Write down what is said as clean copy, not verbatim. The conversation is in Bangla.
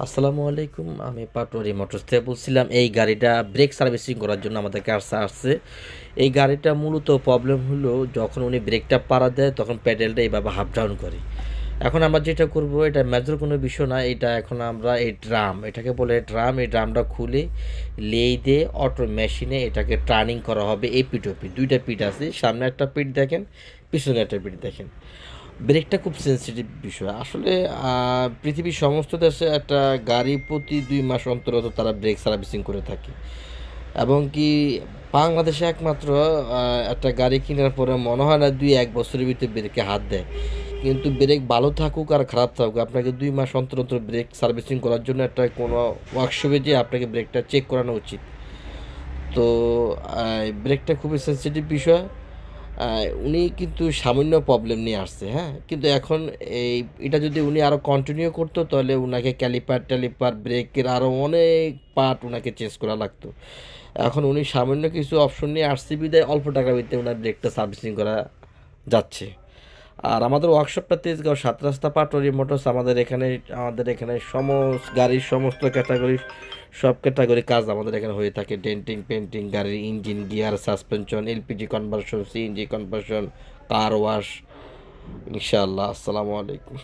আসসালামু আলাইকুম। আমি পাটোয়ারি মোটরস থেকে বলছিলাম। এই গাড়িটা ব্রেক সার্ভিসিং করার জন্য আমাদের কাছে আসছে। এই গাড়িটা মূলত প্রবলেম হলো যখন উনি ব্রেকটা পাড়া দেয় তখন প্যাডেলটা এইভাবে হাফ ডাউন করে। এখন আমরা যেটা করব এটা মেজর কোনো বিষয় না। এটা এখন আমরা এই ড্রাম, এটাকে বলে ড্রাম, এই ড্রামটা খুলে লেই দিয়ে অটো মেশিনে এটাকে টার্নিং করা হবে। এই পিঠ ও পিঠ দুইটা পিঠ আছে, সামনে একটা পিঠ দেখেন, পিছনে একটা পিঠ দেখেন। ব্রেকটা খুব সেন্সিটিভ বিষয় আসলে। পৃথিবীর সমস্ত দেশে একটা গাড়ি প্রতি 2 মাস অন্তর অন্তর তারা ব্রেক সার্ভিসিং করে থাকে, এবং কি বাংলাদেশে একমাত্র একটা গাড়ি কেনার পরে মনে হয় না 2-1 বছরের ভিতরে ব্রেকে হাত দেয়। কিন্তু ব্রেক ভালো থাকুক আর খারাপ থাকুক, আপনাকে 2 মাস অন্তর অন্তর ব্রেক সার্ভিসিং করার জন্য একটা কোনো ওয়ার্কশপে যেয়ে আপনাকে ব্রেকটা চেক করানো উচিত। তো ব্রেকটা খুবই সেন্সিটিভ বিষয়। উনি কিন্তু সামান্য প্রবলেম নিয়ে আসছে, হ্যাঁ? কিন্তু এখন এই এটা যদি উনি আরও কন্টিনিউ করতো তাহলে উনাকে ক্যালিপার ব্রেকের আরও অনেক পার্ট উনাকে চেঞ্জ করা লাগতো। এখন উনি সামান্য কিছু অপশন নিয়ে আসছে বিধায় অল্প টাকার ভিতরে উনার ব্রেকটা সার্ভিসিং করা যাচ্ছে। আর আমাদের ওয়ার্কশপটা তেজগাঁও 7 রাস্তা পাটোয়ারি মোটরস। আমাদের এখানে গাড়ির সমস্ত ক্যাটাগরি, সব ক্যাটাগরি কাজ আমাদের এখানে হয়ে থাকে। ডেন্টিং, পেন্টিং, গাড়ির engine, gear, suspension, LPG conversion, CNG conversion, car wash. ইনশাআল্লাহ। আসসালামু আলাইকুম।